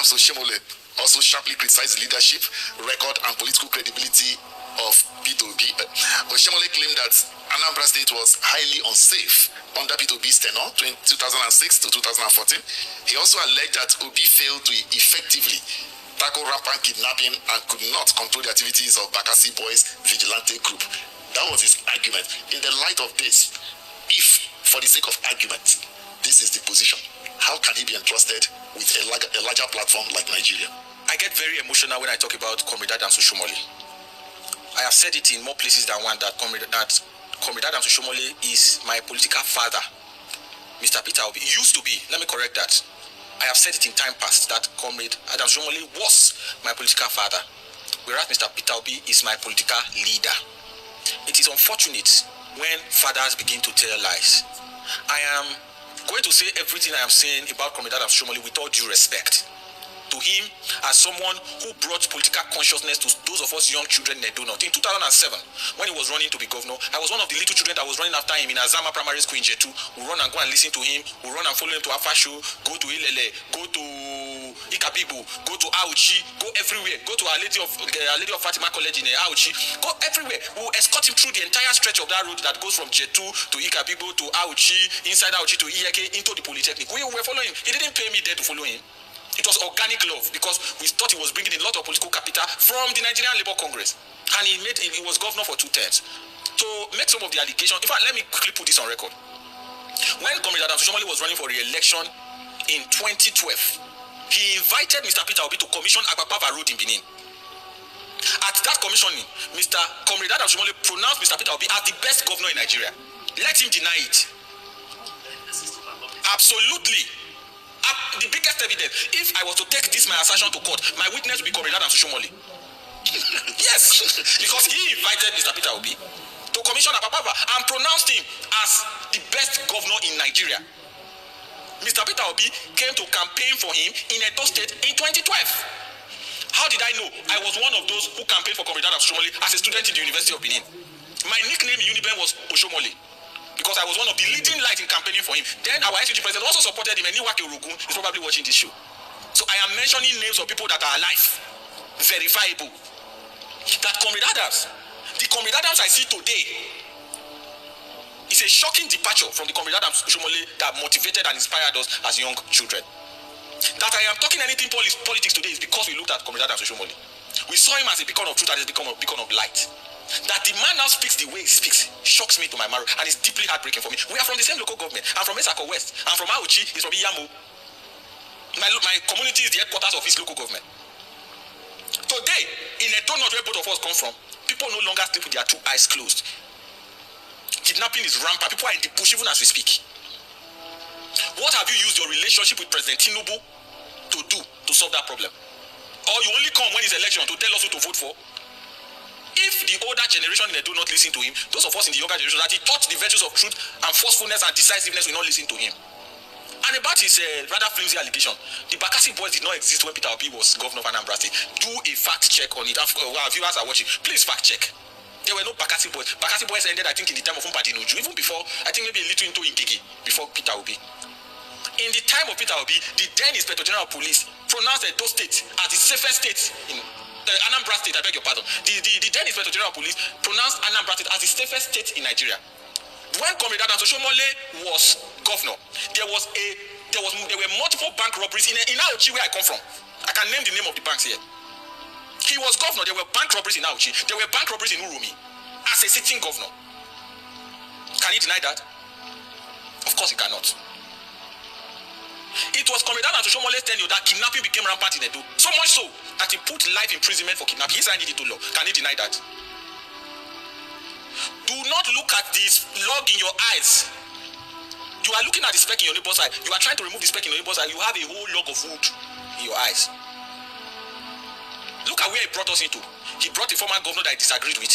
Adams Oshomole also sharply criticized the leadership, record, and political credibility of P2B. Oshomole claimed that Anambra State was highly unsafe under P2B's tenure 2006 to 2014. He also alleged that Obi failed to effectively tackle rampant kidnapping and could not control the activities of Bakassi Boys' vigilante group. That was his argument. In the light of this, if, for the sake of argument, this is the position, how can he be entrusted with a larger platform like Nigeria? I get very emotional when I talk about Comrade Adams Oshomole. I have said it in more places than one that Comrade Adams Oshomole is my political father. Mr. Peter Obi used to be, let me correct that. I have said it in time past that Comrade Adams Oshomole was my political father, whereas Mr. Peter Obi is my political leader. It is unfortunate when fathers begin to tell lies. I am going to say everything I am saying about Comrade Adams Oshomole with all due respect to him as someone who brought political consciousness to those of us young children in Edo North. In 2007, when he was running to be governor, I was one of the little children that was running after him in Azama Primary School in Jetu. We run and go and listen to him. We run and follow him to Afasho, go to Ilele, go to Ikabibu, go to Auchi, go everywhere. Go to Our Lady of Fatima College in Auchi. Go everywhere. We will escort him through the entire stretch of that road that goes from Jetu to Ikabibu to Auchi, inside Auchi to Iyeke, into the Polytechnic. We were following him. He didn't pay me there to follow him. It was organic love because we thought he was bringing a lot of political capital from the Nigerian Labour Congress, and he was governor for 2 terms. To make some of the allegations, in fact, let me quickly put this on record. When Comrade Adams Oshomole was running for re-election in 2012, he invited Mr. Peter Obi to commission Agbapava Road in Benin. At that commissioning, Mr. Comrade Adams Oshomole pronounced Mr. Peter Obi as the best governor in Nigeria. Let him deny it. Absolutely. The biggest evidence, if I was to take this my assertion to court, my witness would be Comrade Adams Oshomole. Yes, because he invited Mr. Peter Obi to commission Apapava and pronounced him as the best governor in Nigeria. Mr. Peter Obi came to campaign for him in Edo State in 2012. How did I know? I was one of those who campaigned for Comrade Adams Oshomole as a student in the University of Benin. My nickname in Uniben was Oshomole, because I was one of the leading lights in campaigning for him. Then our SUG president also supported him, and Niwake Orogun is probably watching this show. So I am mentioning names of people that are alive, verifiable. That Comrade Adams, the Comrade Adams I see today, is a shocking departure from the Comrade Adams Oshomole that motivated and inspired us as young children. That I am talking anything politics today is because we looked at Comrade Adams Oshomole. We saw him as a beacon of truth and as a beacon of light. That the man now speaks the way he speaks shocks me to my marrow and is deeply heartbreaking for me. We are from the same local government. I'm from Esako West. I'm from Auchi. He's from Iyamo. My community is the headquarters of his local government. Today, in Edo North, where both of us come from, people no longer sleep with their 2 eyes closed. Kidnapping is rampant. People are in the bush even as we speak. What have you used your relationship with President Tinubu to do to solve that problem? Or you only come when it's election to tell us who to vote for? If the older generation in Edo not listen to him, those of us in the younger generation that he taught the virtues of truth and forcefulness and decisiveness will not listen to him. And about his rather flimsy allegation, the Bakassi Boys did not exist when Peter Obi was governor of Anambra State. Do a fact check on it. Our viewers are watching. Please fact check. There were no Bakassi Boys. Bakassi Boys ended, I think, in the time of Umpati Nuju, even before, I think maybe a little into Ingigi, before Peter Obi. In the time of Peter Obi, the then Inspector General of Police pronounced Edo State as the safest state in Anambra State, I beg your pardon. The then Inspector General of Police pronounced Anambra State as the safest state in Nigeria. When Comrade Adams Oshomole was governor, there were multiple bank robberies in Auchi, where I come from. I can name the name of the banks here. He was governor. There were bank robberies in Auchi. There were bank robberies in Urumi as a sitting governor. Can he deny that? Of course he cannot. It was Comrade Adams Oshomole's tenure that kidnapping became rampant in Edo. So much so that he put life imprisonment for kidnapping. He signed it into law. Can he deny that? Do not look at this log in your eyes. You are looking at the speck in your neighbor's eye. You are trying to remove the speck in your neighbor's eye. You have a whole log of wood in your eyes. Look at where he brought us into. He brought a former governor that he disagreed with.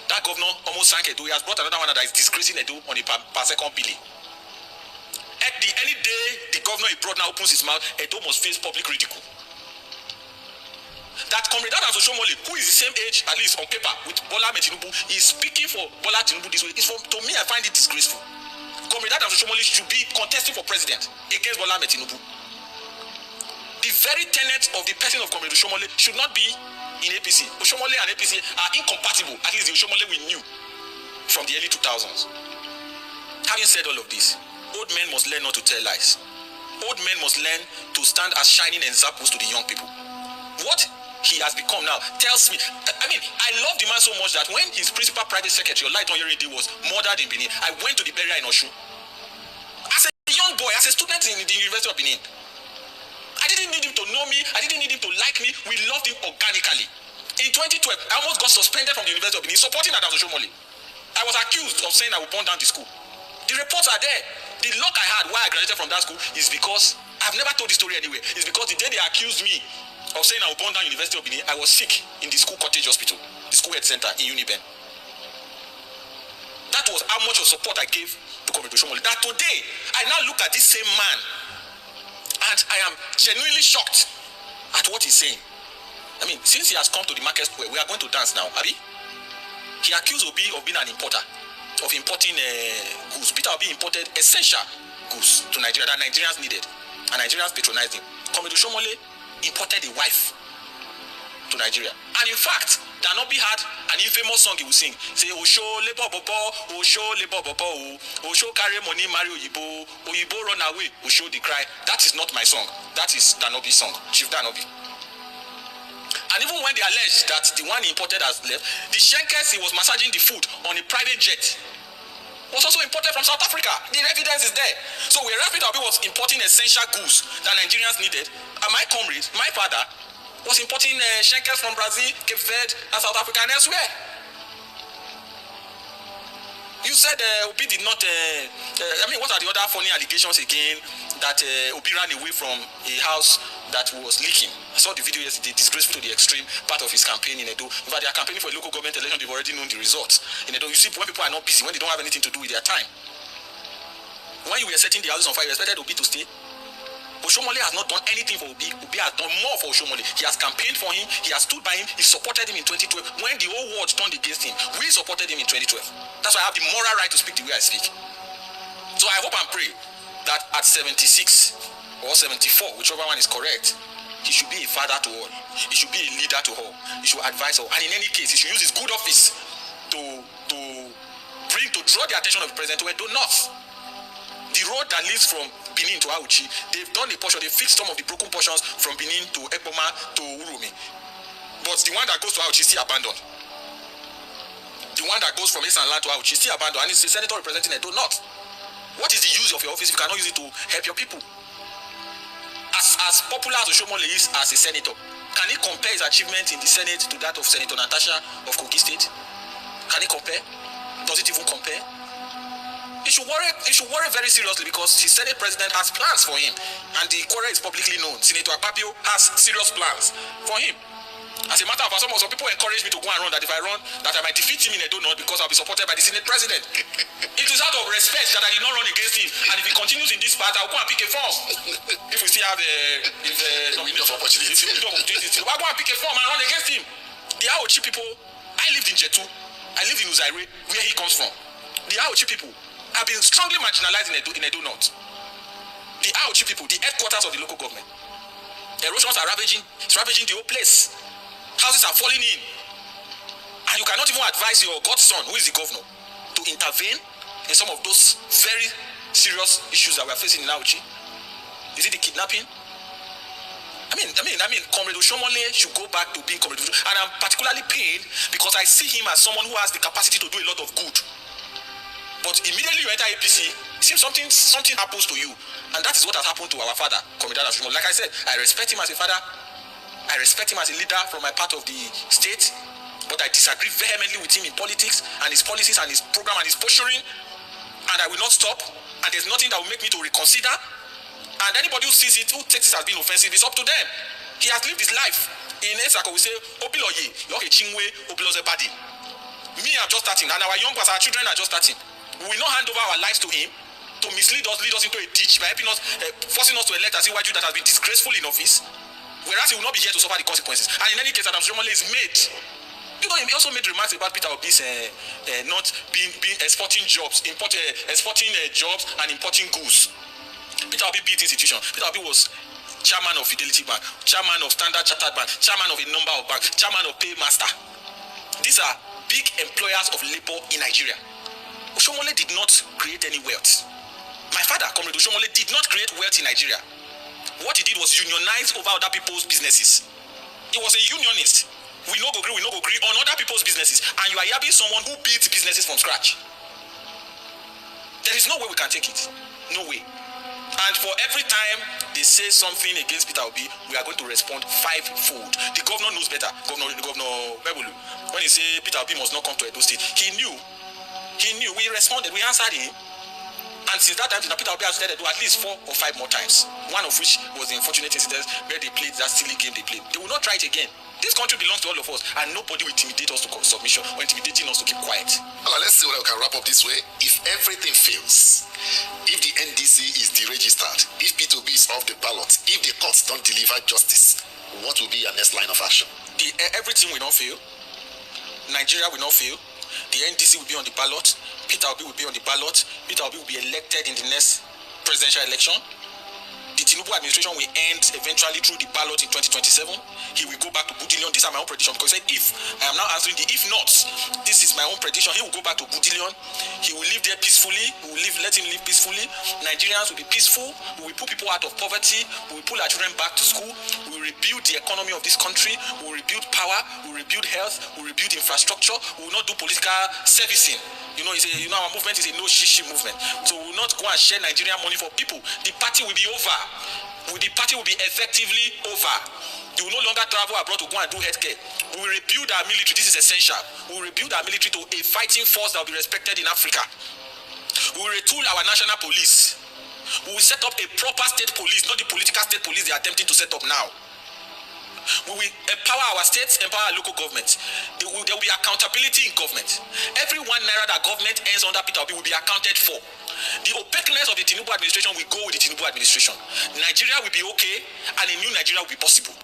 That governor almost sank Edo. He has brought another one that is disgracing Edo on a per second billing. Any day the governor he brought now opens his mouth, Edo must face public ridicule. That Comrade Adams Oshomole, who is the same age, at least on paper, with Bola Tinubu, is speaking for Bola Tinubu this way. To me, I find it disgraceful. Comrade Adams Oshomole should be contesting for president against Bola Tinubu. the very tenet of the person of Comrade Oshomole should not be in APC. Oshomole and APC are incompatible, at least the Oshomole we knew from the early 2000s. Having said all of this, old men must learn not to tell lies. Old men must learn to stand as shining examples to the young people. What he has become now tells me, I love the man so much that when his principal private secretary, Light on Yerede, was murdered in Benin, I went to the burial in Osun. As a young boy, as a student in the University of Benin, I didn't need him to know me, I didn't need him to like me, we loved him organically. In 2012, I almost got suspended from the University of Benin supporting Adams Oshomole. I was accused of saying I would burn down the school. The reports are there. The luck I had why I graduated from that school is because I've never told this story anywhere. It's because the day they accused me of saying I would burn down University of Benin, I was sick in the school cottage hospital, the school health center in Uniben. That was how much of support I gave to Comrade Oshomole. That today, I now look at this same man and I am genuinely shocked at what he's saying. Since he has come to the market square, we are going to dance now, Abi. He accused Obi of being an importer, of importing goods. Peter Obi imported essential goods to Nigeria that Nigerians needed, and Nigerians patronized him. Comrade Oshomole imported a wife to Nigeria. And in fact, Danobi had an infamous song he would sing. Say, Osho labor bobo, Osho labor bobo, Osho carry money, marry Oyibo, Oyibo run away, Osho the cry. That is not my song. That is Danobi's song, Chief Danobi. And even when they alleged that the one he imported has left, the Shenkers he was massaging the food on a private jet was also imported from South Africa. The evidence is there. So whereas Peter Obi was importing essential goods that Nigerians needed, and my comrade, my father, was importing Shenkers from Brazil, Cape Verde, and South Africa and elsewhere. You said Obi did not, what are the other funny allegations again? That Obi ran away from a house that was leaking. I saw the video yesterday, disgraceful to the extreme, part of his campaign in Edo. In fact, they are campaigning for a local government election, they've already known the results. In Edo, you see, when people are not busy, when they don't have anything to do with their time. When you were setting the houses on fire, you expected Obi to stay. Oshomole has not done anything for Obi. Obi has done more for Oshomole. He has campaigned for him. He has stood by him. He supported him in 2012 when the whole world turned against him. We supported him in 2012. That's why I have the moral right to speak the way I speak. So I hope and pray that at 76 or 74, whichever one is correct, he should be a father to all. He should be a leader to all. He should advise all. And in any case, he should use his good office to draw the attention of the president to Edo North. The road that leads from Benin to Auchi, they've done a portion, they fixed some of the broken portions from Benin to Ekpoma to Urumi. But the one that goes to Auchi is still abandoned. The one that goes from Eastern Land to Auchi is still abandoned, and it's the senator representing Edo North. What is the use of your office if you cannot use it to help your people? As popular as Oshomole is as a senator, can he compare his achievement in the Senate to that of Senator Natasha of Kogi State? Can he compare? Does it even compare? He should worry very seriously because his Senate president has plans for him, and the quarrel is publicly known. Senator Akpabio has serious plans for him. As a matter of fact, some people encourage me to go and run, that if I run, that I might defeat him in Edo North because I'll be supported by the Senate president. It is out of respect that I did not run against him, and if he continues in this path, I'll go and pick a form. If we still have window of opportunity, I'll go and pick a form and run against him. The Aochi people, I lived in Jetu, I lived in Uzaire, where he comes from. The Aochi people have been strongly marginalized in Edo North. The Aochi people, the headquarters of the local government. Erosions are ravaging the whole place. Houses are falling in. And you cannot even advise your godson, who is the governor, to intervene in some of those very serious issues that we are facing in Aochi. Is it the kidnapping? Comrade Oshomole should go back to being Comrade Oshomole. And I'm particularly pained because I see him as someone who has the capacity to do a lot of good. But immediately you enter APC, it seems something happens to you. And that is what has happened to our father, Comrade Oshomole. Like I said, I respect him as a father. I respect him as a leader from my part of the state. But I disagree vehemently with him in politics and his policies and his program and his posturing. And I will not stop. And there's nothing that will make me to reconsider. And anybody who sees it, who takes it as being offensive, it's up to them. He has lived his life. In Esako, we say, Obiloye, Yoke Chingwe, Obiloze Badi. Me, I'm just starting. And our young ones, our children are just starting. We will not hand over our lives to him to lead us into a ditch by helping us, forcing us to elect as Iwaju that has been disgraceful in office. Whereas he will not be here to suffer the consequences. And in any case, Adams Oshomole is made. He also made remarks about Peter Obi's not being exporting jobs, exporting jobs and importing goods. Peter Obi built institution. Peter Obi was chairman of Fidelity Bank, chairman of Standard Chartered Bank, chairman of a number of banks, chairman of Paymaster. These are big employers of labor in Nigeria. Oshomole did not create any wealth. My father, Comrade Oshomole, did not create wealth in Nigeria. What he did was unionize over other people's businesses. He was a unionist. We no go agree on other people's businesses. And you are yabbing someone who built businesses from scratch. There is no way we can take it. No way. And for every time they say something against Peter Obi, we are going to respond fivefold. The governor knows better. Governor Bebulu, when he said Peter Obi must not come to Edo State, he knew. We responded. We answered him. And since that time, Peter Obi has said at least 4 or 5 more times. One of which was the unfortunate incident where they played that silly game they played. They will not try it again. This country belongs to all of us, and nobody will intimidate us to submission or intimidating us to keep quiet. Well, let's see whether we can wrap up this way. If everything fails, if the NDC is deregistered, if P2B is off the ballot, if the courts don't deliver justice, what will be your next line of action? Everything will not fail. Nigeria will not fail. The NDC will be on the ballot. Peter Obi will be on the ballot. Peter Obi will be elected in the next presidential election. The Tinubu administration will end eventually through the ballot in 2027. He will go back to Budillion. These are my own prediction, because he said if. I am now answering the if not. This is my own prediction. He will go back to Budillion. He will live there peacefully. We will let him live peacefully. Nigerians will be peaceful. We will put people out of poverty. We will pull our children back to school. We will rebuild the economy of this country. We will rebuild power. We will rebuild health. We will rebuild infrastructure. We will not do political servicing. Our movement is a no shishi movement. So we will not go and share Nigerian money for people. The party will be over. The party will be effectively over. You will no longer travel abroad to go and do healthcare. We will rebuild our military. This is essential. We will rebuild our military to a fighting force that will be respected in Africa. We will retool our national police. We will set up a proper state police, not the political state police they are attempting to set up now. We will empower our states, empower our local government. There will be accountability in government. Every 1 naira that government earns under Peter Obi will be accounted for. The opaqueness of the Tinubu administration will go with the Tinubu administration. Nigeria will be okay, and a new Nigeria will be possible.